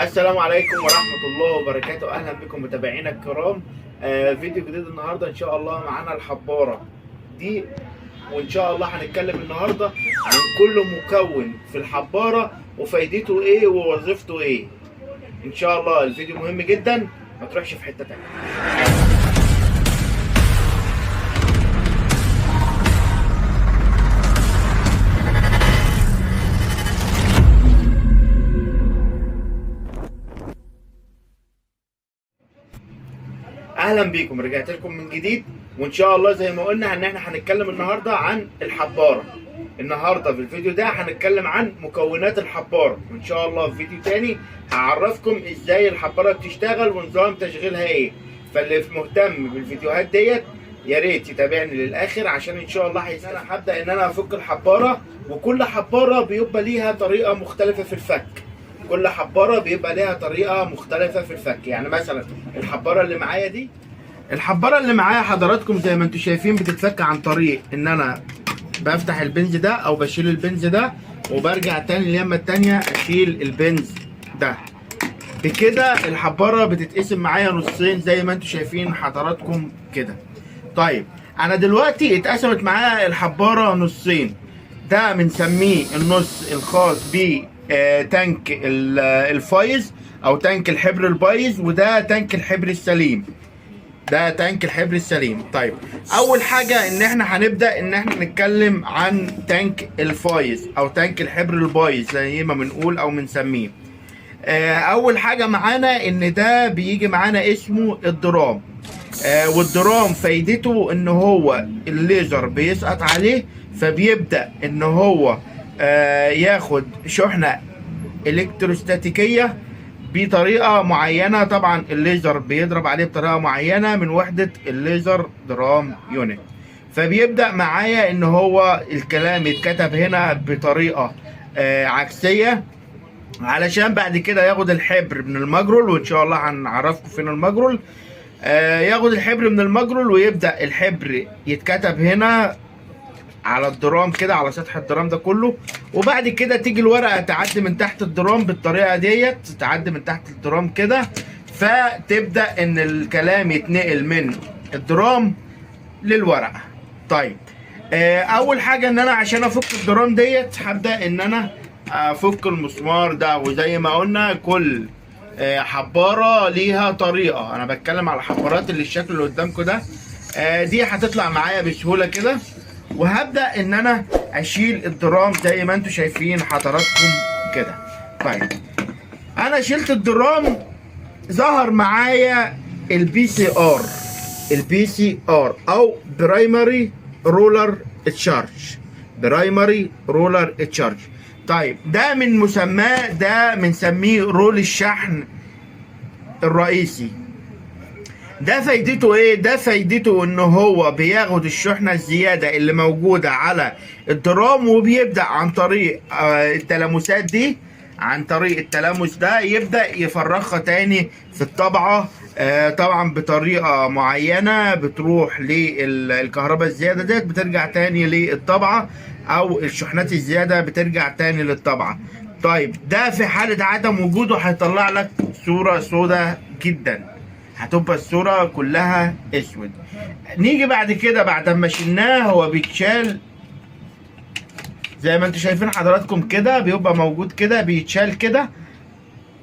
السلام عليكم ورحمة الله وبركاته. أهلا بكم متابعينا الكرام. فيديو جديد النهاردة إن شاء الله. معانا الحبارة دي، وإن شاء الله هنتكلم النهاردة عن كل مكون في الحبارة وفايدته إيه ووظيفته إيه. إن شاء الله الفيديو مهم جدا، ما تروحش في حتة تانية. اهلا بيكم، رجعت لكم من جديد، وان شاء الله زي ما قلنا ان احنا هنتكلم النهارده عن الحباره. النهارده في الفيديو ده هنتكلم عن مكونات الحباره، وان شاء الله في فيديو تاني هعرفكم ازاي الحباره بتشتغل ونظام تشغيلها ايه. فاللي مهتم بالفيديوهات ديت يا ريت يتابعني للاخر، عشان ان شاء الله انا هبدا ان انا افك الحباره، وكل حباره بيبقى ليها طريقه مختلفه في الفك. كل حباره بيبقى ليها طريقه مختلفه في الفك. يعني مثلا الحباره اللي معايا دي، الحباره اللي معايا حضراتكم زي ما انتم شايفين بتتفك عن طريق ان انا بفتح البنز ده او بشيل البنز ده، وبرجع تاني اليمه التانيه اشيل البنز ده. بكده الحباره بتتقسم معايا نصين زي ما انتم شايفين حضراتكم كده. طيب انا دلوقتي اتقسمت معايا الحباره نصين. ده بنسميه النص الخاص ب تانك الفايز او تانك الحبر البايظ، وده تانك الحبر السليم. ده تانك الحبر السليم. طيب اول حاجه ان احنا هنبدا ان احنا نتكلم عن تانك الفايز او تانك الحبر البايظ زي ما بنقول او بنسميه. اول حاجه معانا ان ده بيجي معانا اسمه الدرام. والدرام فايدته ان هو الليزر بيسقط عليه، فبيبدا ان هو ياخد شحنه الكتروستاتيكيه بطريقه معينه. طبعا الليزر بيضرب عليه بطريقه معينه من وحده الليزر درام يونت. فبيبدا معايا ان هو الكلام يتكتب هنا بطريقه عكسيه، علشان بعد كده ياخد الحبر من المجرول، وان شاء الله هنعرفكم فين المجرول. ياخد الحبر من المجرول ويبدا الحبر يتكتب هنا على الدرام كده، على سطح الدرام ده كله. وبعد كده تيجي الورقه تعدي من تحت الدرام بالطريقه ديت، تعدي من تحت الدرام كده، فتبدا ان الكلام يتنقل من الدرام للورقه. طيب اول حاجه ان انا عشان افك الدرام ديت هبدا ان انا افك المسمار ده. وزي ما قلنا كل حباره ليها طريقه. انا بتكلم على الحبارات اللي الشكل اللي قدامكم ده. دي هتطلع معايا بسهوله كده، وهبدا ان انا اشيل الدرام زي ما انتم شايفين حضراتكم كده. طيب انا شلت الدرام، ظهر معايا البي سي ار. البي سي ار او برايمري رولر تشارج. برايمري رولر تشارج. طيب ده من مسماه، ده بنسميه رول الشحن الرئيسي. ده فايدته ايه؟ ده فايدته ان هو بياخد الشحنه الزياده اللي موجوده على الدرام، وبيبدا عن طريق التلامسات دي، عن طريق التلامس ده يبدا يفرغها تاني في الطبعه. طبعا بطريقه معينه بتروح للكهرباء الزياده ديت بترجع تاني للطبعه، او الشحنات الزياده بترجع تاني للطبعه. طيب ده في حاله عدم وجوده هيطلع لك صوره سوداء جدا، هتبقى الصورة كلها اسود. نيجي بعد كده بعد ما شلناه، هو بيتشال زي ما انتم شايفين حضراتكم كده، بيبقى موجود كده، بيتشال كده،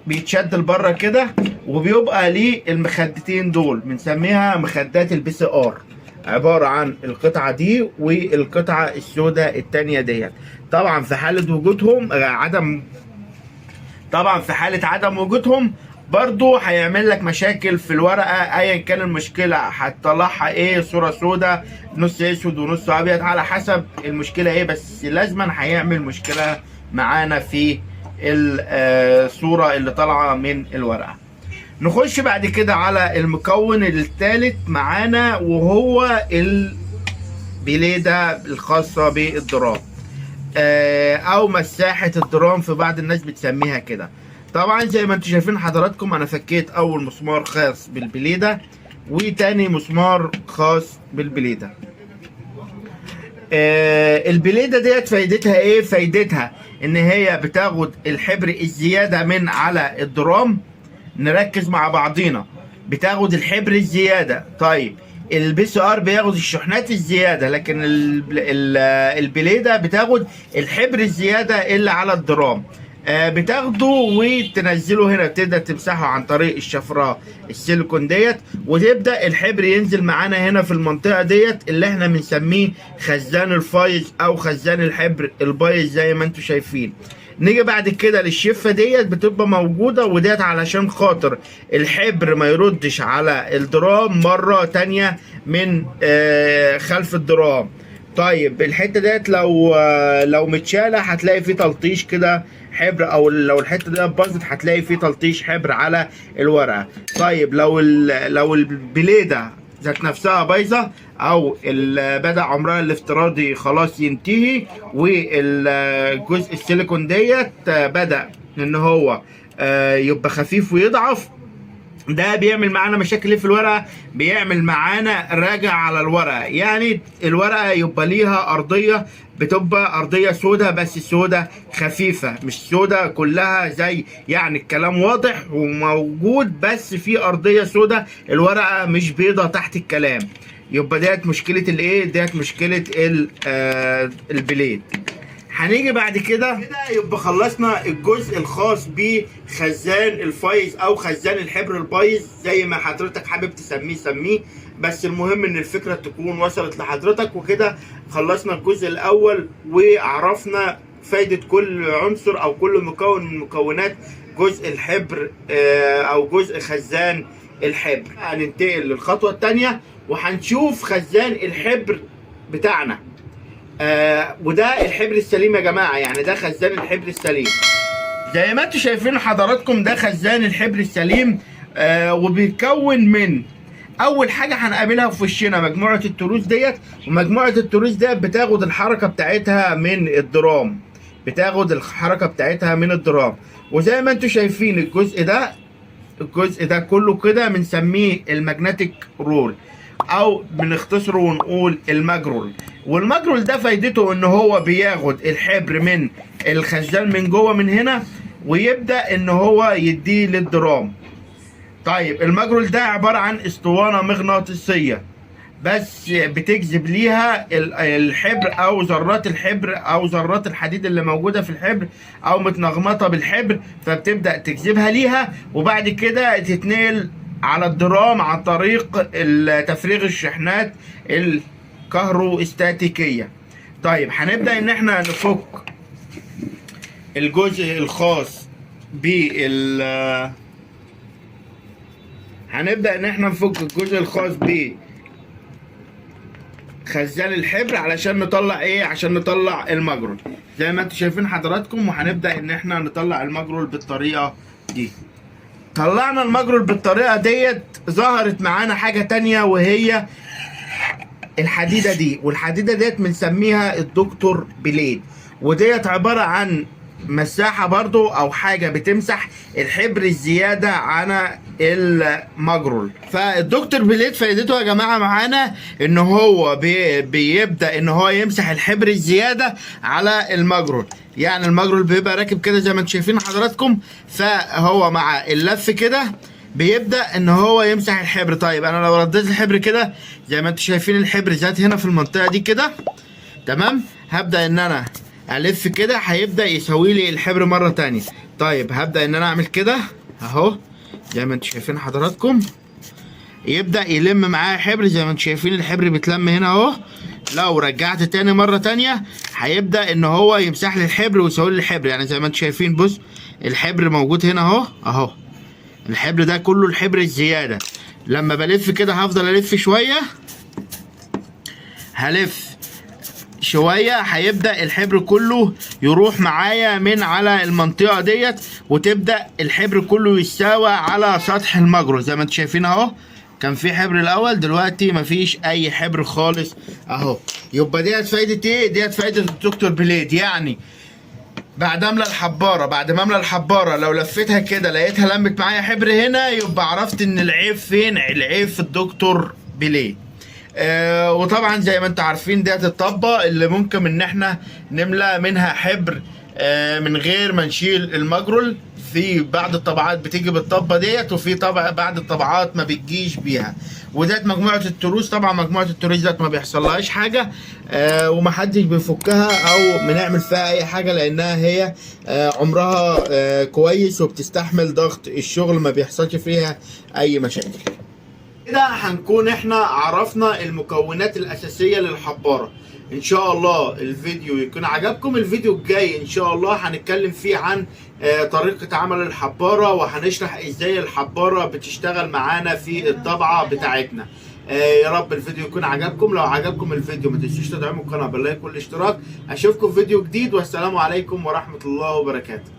بيتشد لبره كده، وبيبقى ليه المخدتين دول بنسميها مخدات البي سي ار، عبارة عن القطعة دي والقطعة السوداء التانية ديت. طبعا في حالة وجودهم طبعا في حالة عدم وجودهم برضو هيعمل لك مشاكل في الورقه. ايا كان المشكله هتطلعها ايه، صوره سوداء، نص اسود ونص ابيض، على حسب المشكله ايه، بس لازما هيعمل مشكله معانا في الصوره اللي طالعه من الورقه. نخش بعد كده على المكون الثالث معانا، وهو البليده الخاصه بالدرام او مساحه الدرام، في بعض الناس بتسميها كده. طبعا زي ما انتم شايفين حضراتكم انا فكيت اول مسمار خاص بالبليده، وتاني مسمار خاص بالبليده. البليده ديت فايدتها ايه؟ فايدتها ان هي بتاخد الحبر الزياده من على الدرام. نركز مع بعضينا، بتاخد الحبر الزياده. طيب البي سي ار بياخد الشحنات الزياده، لكن البليده بتاخد الحبر الزياده اللي على الدرام. بتاخده وتنزله هنا، تبدا تمسحه عن طريق الشفره السيليكون ديت، وتبدا الحبر ينزل معانا هنا في المنطقه ديت اللي احنا بنسميه خزان الفايز او خزان الحبر البايظ زي ما انتم شايفين. نيجي بعد كده للشفه ديت بتبقى موجوده، وديت علشان خاطر الحبر ما يردش على الدرام مره تانيه من خلف الدرام. طيب الحته ديت لو متشاله هتلاقي فيه تلطيش كده حبر، او لو الحته دي باظت هتلاقي فيه تلطيش حبر على الورقه. طيب لو البليده ذات نفسها بايظه، او بدا عمرها الافتراضي خلاص ينتهي، والجزء السيليكون ديت بدا ان هو يبقى خفيف ويضعف، ده بيعمل معانا مشاكل في الورقه. بيعمل معانا راجع على الورقه، يعني الورقه يبقى ليها ارضيه، بتبقى ارضيه سودة، بس سودة خفيفه، مش سودة كلها زي يعني الكلام واضح وموجود، بس في ارضيه سودة، الورقه مش بيضه تحت الكلام. يبقى ديت مشكله الايه، ديت مشكله البليد. هنيجي بعد كده يبقى خلصنا الجزء الخاص بخزان الفايز او خزان الحبر البايظ زي ما حضرتك حابب تسميه سميه، بس المهم ان الفكره تكون وصلت لحضرتك. وكده خلصنا الجزء الاول وعرفنا فايده كل عنصر او كل مكون من مكونات جزء الحبر او جزء خزان الحبر. هننتقل للخطوه الثانيه وهنشوف خزان الحبر بتاعنا. وده الحبر السليم يا جماعه، يعني ده خزان الحبر السليم زي ما انتم شايفين حضراتكم. ده خزان الحبر السليم وبيتكون من اول حاجه هنقابلها في وشنا مجموعه التروس ديت، ومجموعه التروس ديت بتاخد الحركه بتاعتها من الدرام، بتاخد الحركه بتاعتها من الدرام. وزي ما انتم شايفين الجزء ده كله كده بنسميه الماجنتيك رول، او بنختصره ونقول المجرول. والمجرول ده فايدته ان هو بياخد الحبر من الخزان من جوه من هنا، ويبدا ان هو يديه للدرام. طيب المجرول ده عباره عن اسطوانه مغناطيسيه، بس بتجذب ليها الحبر او ذرات الحبر او ذرات الحديد اللي موجوده في الحبر او متنغمطه بالحبر، فبتبدا تجذبها ليها، وبعد كده تتنقل على الدرام عن طريق تفريغ الشحنات الكهروستاتيكيه. طيب هنبدا ان احنا نفك الجزء الخاص هنبدا ان احنا نفك الجزء الخاص خزان الحبر علشان نطلع ايه، عشان نطلع المجرول زي ما انتم شايفين حضراتكم. وهنبدا ان احنا نطلع المجرول بالطريقه دي. طلعنا المجرول بالطريقه ديت، ظهرت معانا حاجه تانية وهي الحديده دي، والحديده ديت بنسميها الدكتور بليد، وديت عباره عن مساحه برضو او حاجه بتمسح الحبر الزياده عن المجرول. فالدكتور بليد فايدته يا جماعه معانا ان هو بيبدا ان هو يمسح الحبر الزياده على المجرول. يعني المجرول بيبقى راكب كده زي ما انتم شايفين حضراتكم، فهو مع اللف كده بيبدا ان هو يمسح الحبر. طيب انا لو رديت الحبر كده زي ما انتم شايفين الحبر زاد هنا في المنطقه دي كده، تمام، هبدا ان انا الف كده هيبدا يسوي لي الحبر مره تانية. طيب هبدا ان انا اعمل كده اهو زي ما انتم شايفين حضراتكم، يبدا يلم معايا حبر زي ما انتم شايفين الحبر بيتلم هنا اهو. لو رجعت تاني مره تانية هيبدا ان هو يمسح لي الحبر ويسوي لي الحبر. يعني زي ما انتم شايفين بص الحبر موجود هنا اهو الحبر ده كله الحبر الزياده. لما بلف كده هفضل الف شويه، هلف شويه هيبدا الحبر كله يروح معايا من على المنطقه ديت، وتبدا الحبر كله يستوى على سطح المجرول زي ما انتم شايفين اهو. كان في حبر الاول، دلوقتي مفيش اي حبر خالص اهو. يبقى ديت فايده ايه؟ ديت فايده الدكتور بليد. يعني بعد املى الحباره لو لفيتها كده لقيتها لمت معايا حبر هنا، يبقى عرفت ان العيب فين؟ العيب في الدكتور بليد. وطبعا زي ما انتم عارفين ديت الطبه اللي ممكن ان احنا نملى منها حبر من غير ما نشيل المجرول. في بعض الطبعات بتيجي بالطبه ديت، وفي طبع بعض الطبعات ما بتجيش بيها. وديت مجموعه التروس، طبعا مجموعه التروس ديت ما بيحصلهاش حاجه ومحدش بيفكها او بنعمل فيها اي حاجه، لانها هي عمرها كويس وبتستحمل ضغط الشغل، ما بيحصلش فيها اي مشاكل. كده هنكون احنا عرفنا المكونات الاساسيه للحباره. ان شاء الله الفيديو يكون عجبكم. الفيديو الجاي ان شاء الله هنتكلم فيه عن طريقه عمل الحباره، وهنشرح ازاي الحباره بتشتغل معانا في الطبعه بتاعتنا. يا رب الفيديو يكون عجبكم. لو عجبكم الفيديو ما تنسوش تدعموا القناه باللايك والاشتراك. اشوفكم في فيديو جديد، والسلام عليكم ورحمه الله وبركاته.